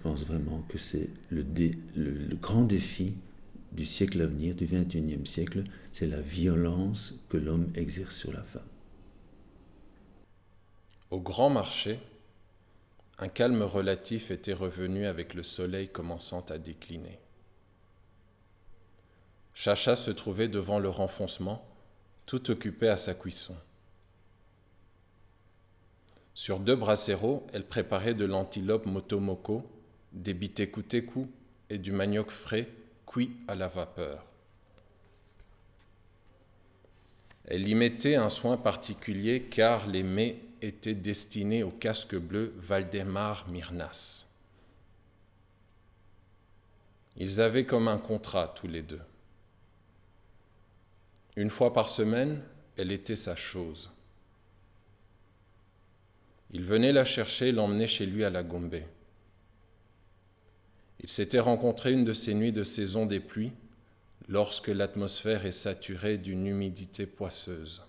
pense vraiment que c'est le grand défi du siècle à venir, du XXIe siècle, c'est la violence que l'homme exerce sur la femme. Au grand marché, un calme relatif était revenu avec le soleil commençant à décliner. Chacha se trouvait devant le renfoncement, tout occupée à sa cuisson. Sur 2 brasseros, elle préparait de l'antilope motomoko, des biteku-teku et du manioc frais cuit à la vapeur. Elle y mettait un soin particulier car les mets étaient destinés au casque bleu Valdemar Mirnas. Ils avaient comme un contrat tous les deux. Une fois par semaine, elle était sa chose. Il venait la chercher et l'emmenait chez lui à la Gombe. Ils s'étaient rencontrés une de ces nuits de saison des pluies, lorsque l'atmosphère est saturée d'une humidité poisseuse.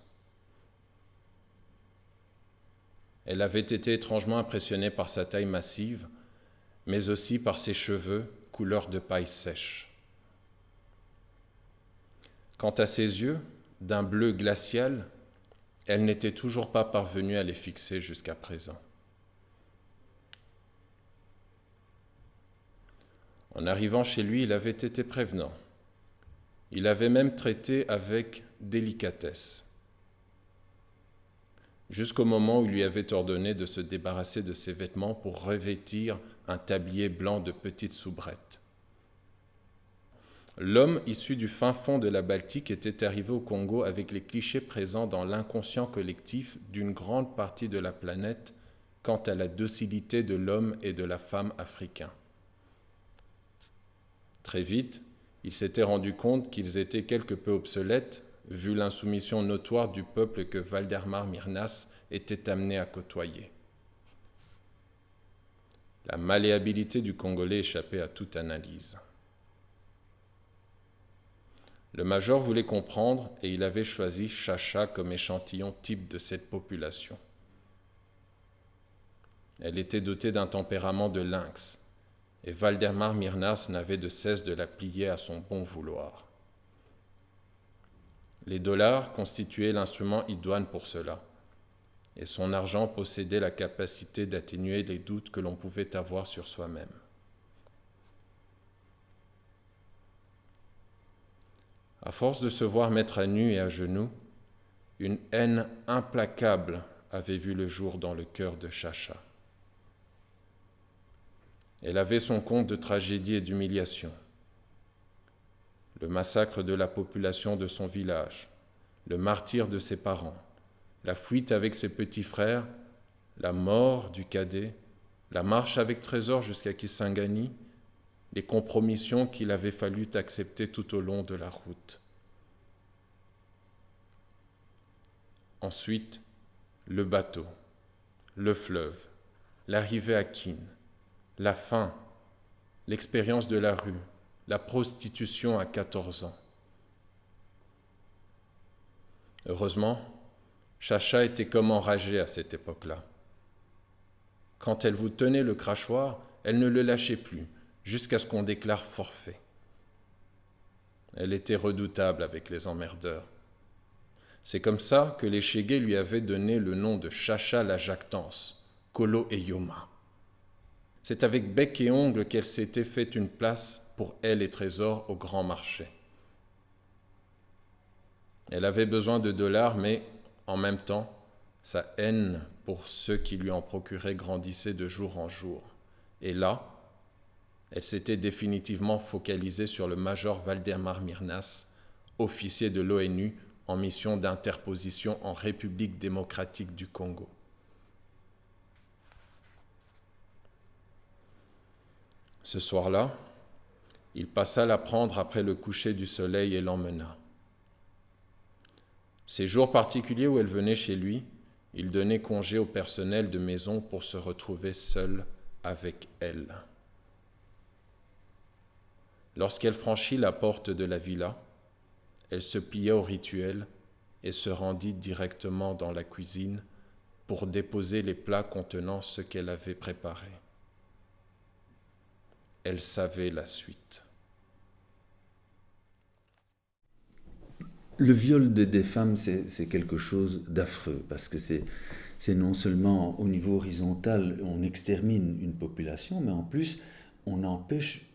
Elle avait été étrangement impressionnée par sa taille massive, mais aussi par ses cheveux couleur de paille sèche. Quant à ses yeux, d'un bleu glacial, elle n'était toujours pas parvenue à les fixer jusqu'à présent. En arrivant chez lui, il avait été prévenant. Il avait même traité avec délicatesse, jusqu'au moment où il lui avait ordonné de se débarrasser de ses vêtements pour revêtir un tablier blanc de petites soubrettes. L'homme issu du fin fond de la Baltique était arrivé au Congo avec les clichés présents dans l'inconscient collectif d'une grande partie de la planète quant à la docilité de l'homme et de la femme africains. Très vite, il s'était rendu compte qu'ils étaient quelque peu obsolètes, vu l'insoumission notoire du peuple que Valdemar Mirnas était amené à côtoyer. La malléabilité du Congolais échappait à toute analyse. Le major voulait comprendre et il avait choisi Chacha comme échantillon type de cette population. Elle était dotée d'un tempérament de lynx et Valdemar Mirnas n'avait de cesse de la plier à son bon vouloir. Les dollars constituaient l'instrument idoine pour cela, et son argent possédait la capacité d'atténuer les doutes que l'on pouvait avoir sur soi-même. À force de se voir mettre à nu et à genoux, une haine implacable avait vu le jour dans le cœur de Chacha. Elle avait son compte de tragédie et d'humiliation. Le massacre de la population de son village, le martyre de ses parents, la fuite avec ses petits frères, la mort du cadet, la marche avec Trésor jusqu'à Kisangani, les compromissions qu'il avait fallu accepter tout au long de la route. Ensuite, le bateau, le fleuve, l'arrivée à Kin, la faim, l'expérience de la rue, la prostitution à 14 ans. Heureusement, Chacha était comme enragée à cette époque-là. Quand elle vous tenait le crachoir, elle ne le lâchait plus, jusqu'à ce qu'on déclare forfait. Elle était redoutable avec les emmerdeurs. C'est comme ça que les Chégués lui avaient donné le nom de Chacha la Jactance, Kolo et Yoma. C'est avec bec et ongles qu'elle s'était fait une place pour elle et Trésor au grand marché. Elle avait besoin de dollars, mais en même temps, sa haine pour ceux qui lui en procuraient grandissait de jour en jour. Et là, elle s'était définitivement focalisée sur le major Valdemar Mirnas, officier de l'ONU en mission d'interposition en République démocratique du Congo. Ce soir-là, il passa la prendre après le coucher du soleil et l'emmena. Ces jours particuliers où elle venait chez lui, il donnait congé au personnel de maison pour se retrouver seul avec elle. Lorsqu'elle franchit la porte de la villa, elle se plia au rituel et se rendit directement dans la cuisine pour déposer les plats contenant ce qu'elle avait préparé. elle savait la suite. Le viol des femmes, c'est quelque chose d'affreux, parce que c'est non seulement au niveau horizontal, on extermine une population, mais en plus, on empêche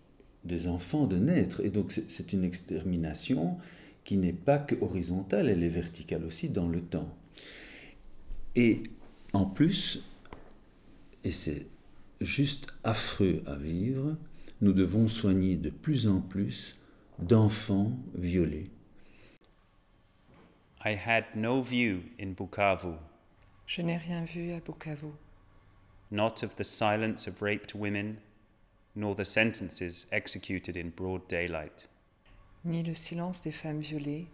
des enfants de naître. Et donc, c'est une extermination qui n'est pas que horizontale, elle est verticale aussi dans le temps. Et en plus, et c'est juste affreux à vivre, nous devons soigner de plus en plus d'enfants violés. I had no view in Bukavu, Je n'ai rien vu à Bukavu, not of the silence of raped women, nor the sentences executed in broad daylight. ni le silence des femmes violées,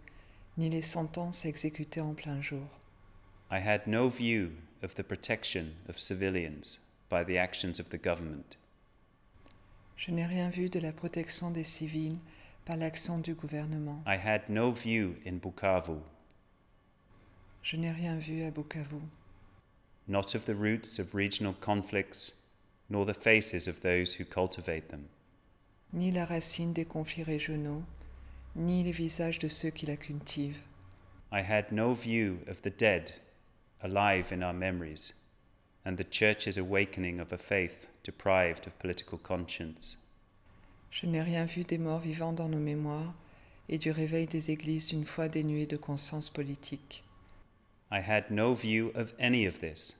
ni les sentences exécutées en plein jour. I had no view of the protection of civilians by the actions of the government. Je n'ai rien vu de la protection des civils par l'action du gouvernement. I had no view in Bukavu, Je n'ai rien vu à Bukavu, not of the roots of regional conflicts, nor the faces of those who cultivate them. ni la racine des conflits régionaux, ni les visages de ceux qui la cultivent. I had no view of the dead, alive in our memories, and the Church's awakening of a faith deprived of political conscience. Je n'ai rien vu des morts vivants dans nos mémoires et du réveil des églises d'une foi dénuée de conscience politique. I had no view of any of this.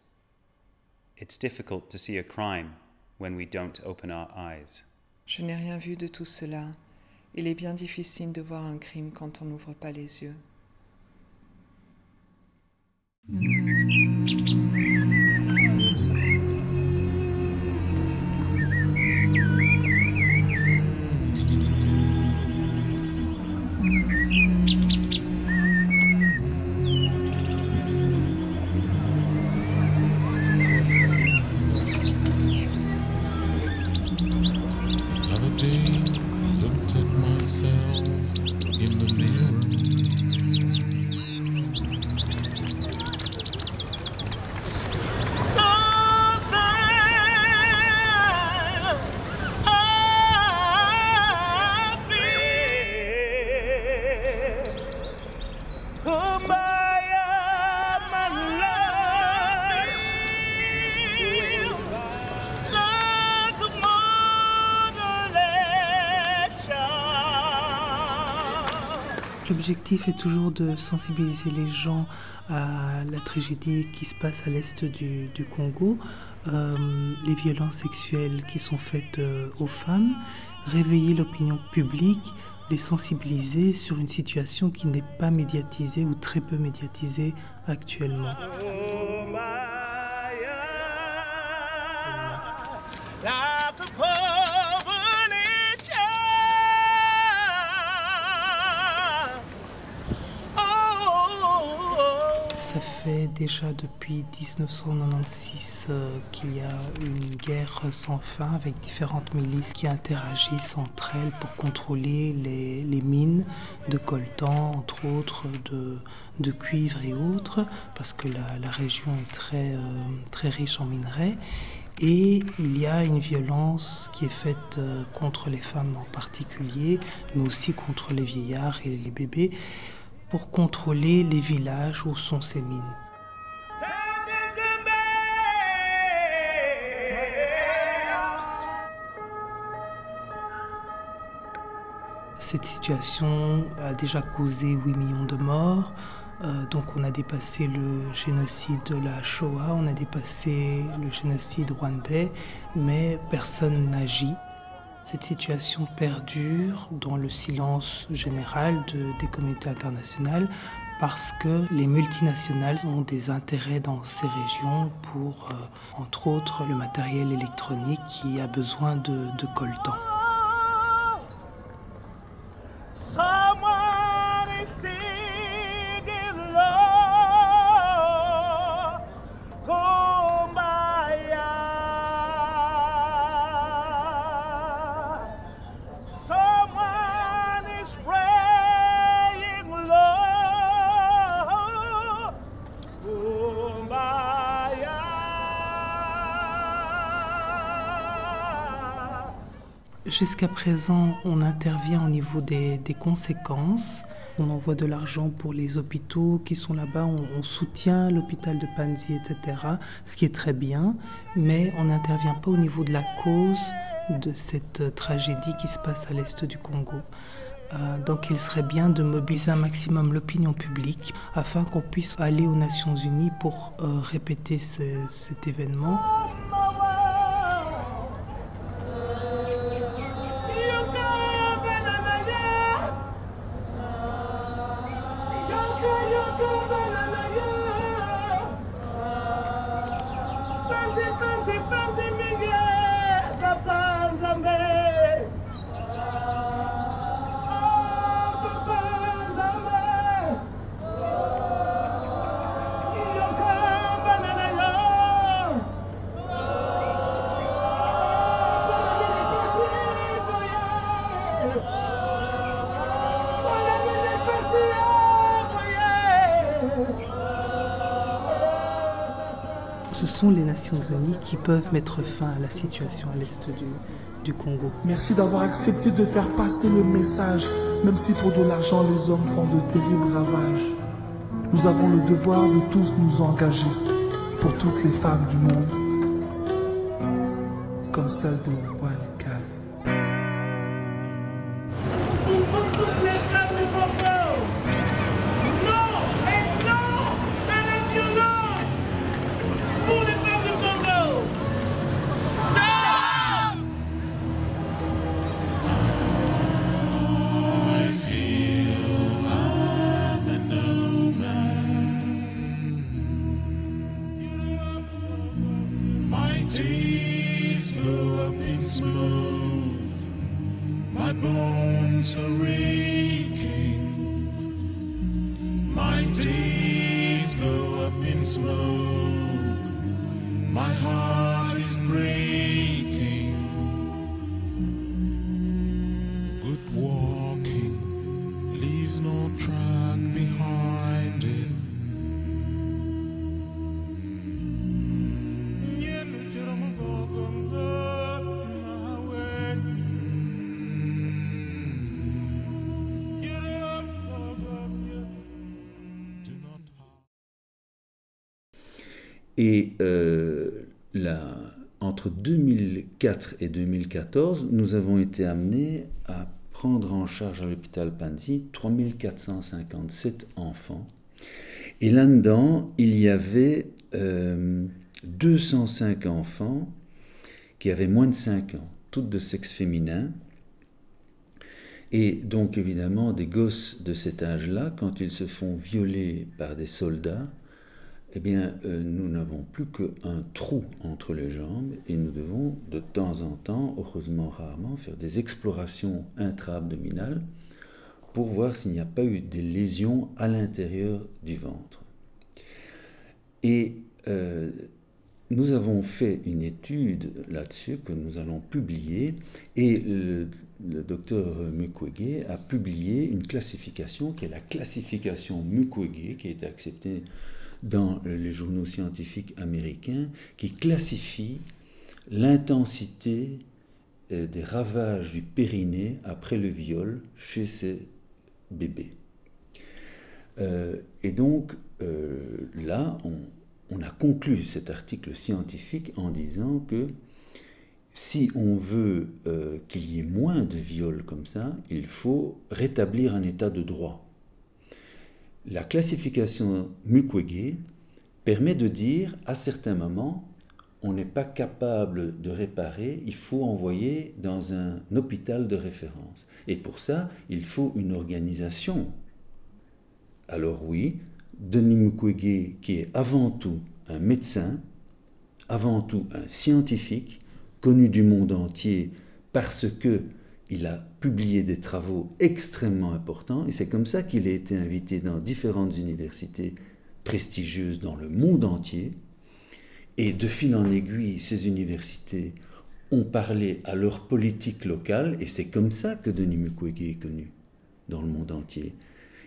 It's difficult to see a crime when we don't open our eyes. Je n'ai rien vu de tout cela. Il est bien difficile de voir un crime quand on n'ouvre pas les yeux. L'objectif est toujours de sensibiliser les gens à la tragédie qui se passe à l'est du Congo, les violences sexuelles qui sont faites aux femmes, réveiller l'opinion publique, les sensibiliser sur une situation qui n'est pas médiatisée ou très peu médiatisée actuellement. Ça fait déjà depuis 1996 qu'il y a une guerre sans fin avec différentes milices qui interagissent entre elles pour contrôler les mines de coltan, entre autres de cuivre et autres, parce que la région est très riche en minerais. Et il y a une violence qui est faite contre les femmes en particulier, mais aussi contre les vieillards et les bébés, pour contrôler les villages où sont ces mines. Cette situation a déjà causé 8 millions de morts. Donc on a dépassé le génocide de la Shoah, on a dépassé le génocide rwandais, mais personne n'agit. Cette situation perdure dans le silence général des communautés internationales parce que les multinationales ont des intérêts dans ces régions pour, entre autres, le matériel électronique qui a besoin de coltan. Jusqu'à présent, on intervient au niveau des conséquences. On envoie de l'argent pour les hôpitaux qui sont là-bas, on soutient l'hôpital de Panzi, etc., ce qui est très bien, mais on n'intervient pas au niveau de la cause de cette tragédie qui se passe à l'est du Congo. Donc il serait bien de mobiliser un maximum l'opinion publique afin qu'on puisse aller aux Nations Unies pour répéter cet événement. Ce sont les Nations Unies qui peuvent mettre fin à la situation à l'est du Congo. Merci d'avoir accepté de faire passer le message, même si pour de l'argent les hommes font de terribles ravages. Nous avons le devoir de tous nous engager pour toutes les femmes du monde, comme celle de Walikale. Pour toutes les femmes du Congo, non et non à la violence. Pour les femmes du Congo, stop! I feel I'm a new man. My days go up in smoke. My bones are aching. My days go up in smoke. My heart is breaking. Good walking leaves no track behind it. Et entre 2004 et 2014, nous avons été amenés à prendre en charge à l'hôpital Panzi 3457 enfants. Et là-dedans, il y avait 205 enfants qui avaient moins de 5 ans, toutes de sexe féminin. Et donc évidemment, des gosses de cet âge-là, quand ils se font violer par des soldats, eh bien, nous n'avons plus qu'un trou entre les jambes et nous devons de temps en temps, heureusement rarement, faire des explorations intra-abdominales pour voir s'il n'y a pas eu des lésions à l'intérieur du ventre. Et nous avons fait une étude là-dessus que nous allons publier et le docteur Mukwege a publié une classification qui est la classification Mukwege qui a été acceptée dans les journaux scientifiques américains, qui classifie l'intensité des ravages du périnée après le viol chez ces bébés. Et donc, là, on a conclu cet article scientifique en disant que si on veut qu'il y ait moins de viols comme ça, il faut rétablir un état de droit. La classification Mukwege permet de dire, à certains moments, on n'est pas capable de réparer, il faut envoyer dans un hôpital de référence. Et pour ça, il faut une organisation. Alors oui, Denis Mukwege, qui est avant tout un médecin, avant tout un scientifique, connu du monde entier parce qu'il a publié des travaux extrêmement importants, et c'est comme ça qu'il a été invité dans différentes universités prestigieuses dans le monde entier, et de fil en aiguille, ces universités ont parlé à leur politique locale, et c'est comme ça que Denis Mukwege est connu dans le monde entier.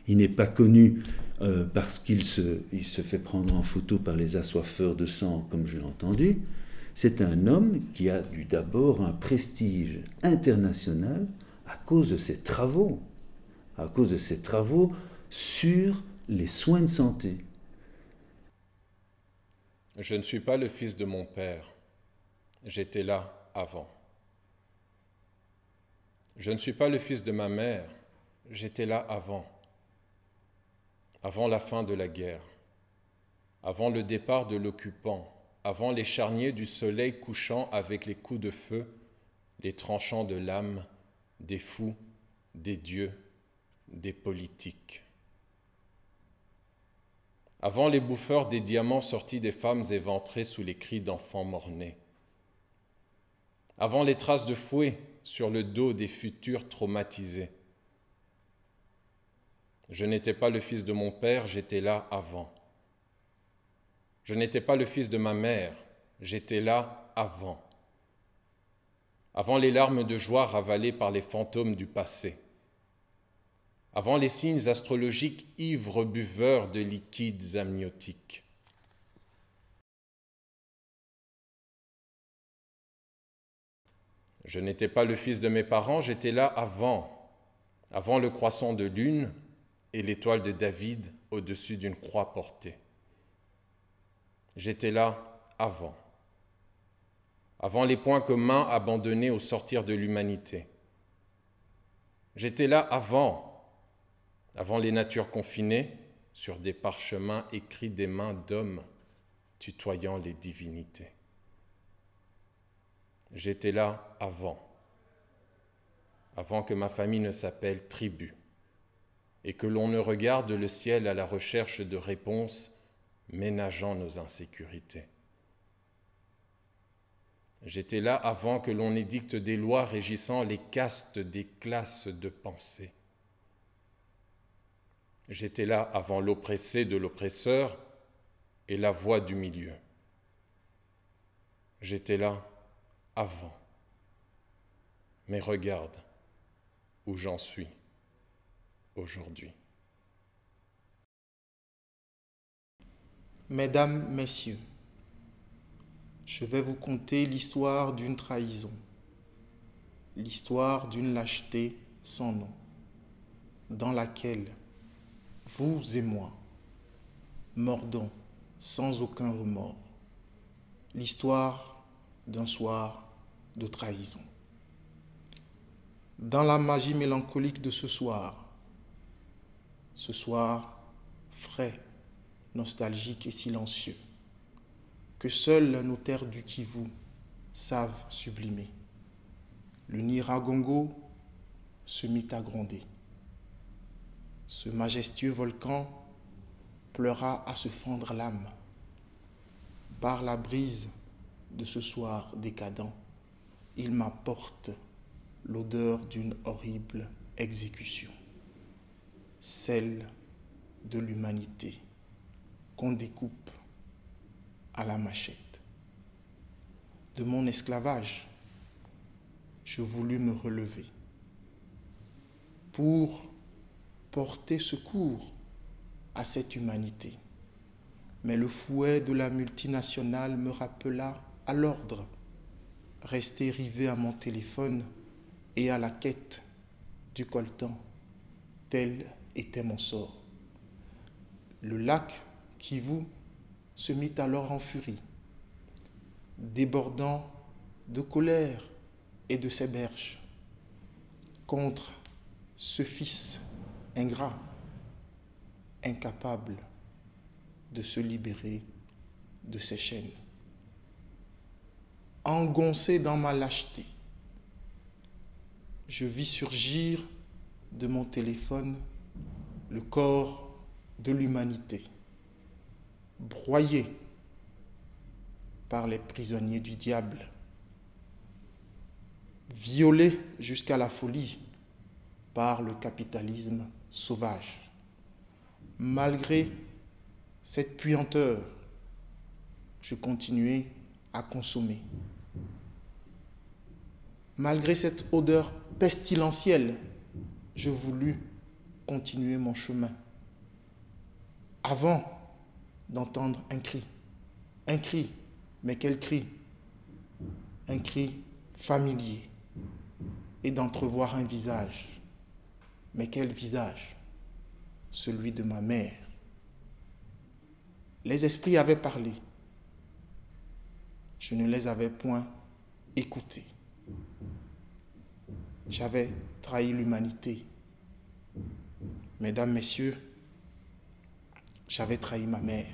Il n'est pas connu parce qu'il se fait prendre en photo par les assoiffeurs de sang, comme je l'ai entendu, C'est un homme qui a eu d'abord un prestige international à cause de ses travaux sur les soins de santé. Je ne suis pas le fils de mon père. J'étais là avant. Je ne suis pas le fils de ma mère. J'étais là avant. Avant la fin de la guerre. Avant le départ de l'occupant. Avant les charniers du soleil couchant avec les coups de feu, les tranchants de l'âme, des fous, des dieux, des politiques. Avant les bouffeurs des diamants sortis des femmes éventrées sous les cris d'enfants mort-nés. Avant les traces de fouet sur le dos des futurs traumatisés. Je n'étais pas le fils de mon père, j'étais là avant. Je n'étais pas le fils de ma mère, j'étais là avant. Avant les larmes de joie ravalées par les fantômes du passé. Avant les signes astrologiques ivres buveurs de liquides amniotiques. Je n'étais pas le fils de mes parents, j'étais là avant le croissant de lune et l'étoile de David au-dessus d'une croix portée. J'étais là avant les points communs abandonnés au sortir de l'humanité. J'étais là avant les natures confinées sur des parchemins écrits des mains d'hommes tutoyant les divinités. J'étais là avant que ma famille ne s'appelle tribu et que l'on ne regarde le ciel à la recherche de réponses ménageant nos insécurités. J'étais là avant que l'on édicte des lois régissant les castes des classes de pensée. J'étais là avant l'oppressé de l'oppresseur et la voie du milieu. J'étais là avant. Mais regarde où j'en suis aujourd'hui. Mesdames, Messieurs, je vais vous conter l'histoire d'une trahison, l'histoire d'une lâcheté sans nom, dans laquelle vous et moi mordons sans aucun remords, l'histoire d'un soir de trahison. Dans la magie mélancolique de ce soir frais, nostalgique et silencieux, que seuls nos terres du Kivu savent sublimer. Le Nyiragongo se mit à gronder. Ce majestueux volcan pleura à se fendre l'âme. Par la brise de ce soir décadent, il m'apporte l'odeur d'une horrible exécution, celle de l'humanité qu'on découpe à la machette. De mon esclavage, je voulus me relever pour porter secours à cette humanité. Mais le fouet de la multinationale me rappela à l'ordre, resté rivé à mon téléphone et à la quête du coltan. Tel était mon sort. Le lac Kivu se mit alors en furie, débordant de colère et de ses berges contre ce fils ingrat, incapable de se libérer de ses chaînes. Engoncé dans ma lâcheté, je vis surgir de mon téléphone le corps de l'humanité, broyé par les prisonniers du diable, violé jusqu'à la folie par le capitalisme sauvage. Malgré cette puanteur, je continuais à consommer. Malgré cette odeur pestilentielle, je voulus continuer mon chemin. Avant d'entendre un cri, mais quel cri? un cri familier et d'entrevoir un visage. Mais quel visage? Celui de ma mère. Les esprits avaient parlé. Je ne les avais point écoutés. J'avais trahi l'humanité. Mesdames, messieurs, j'avais trahi ma mère.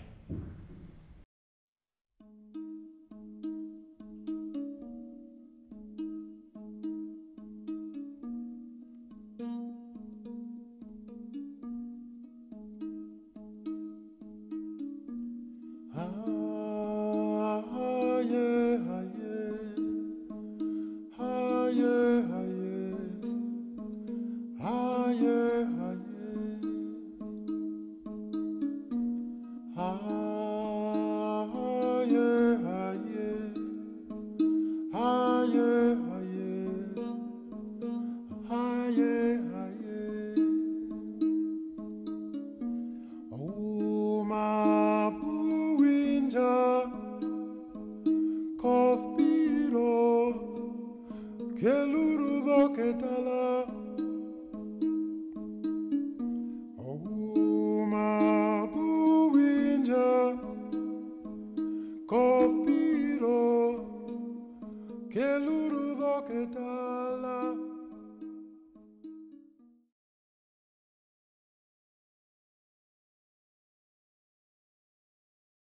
Che lurudo che tala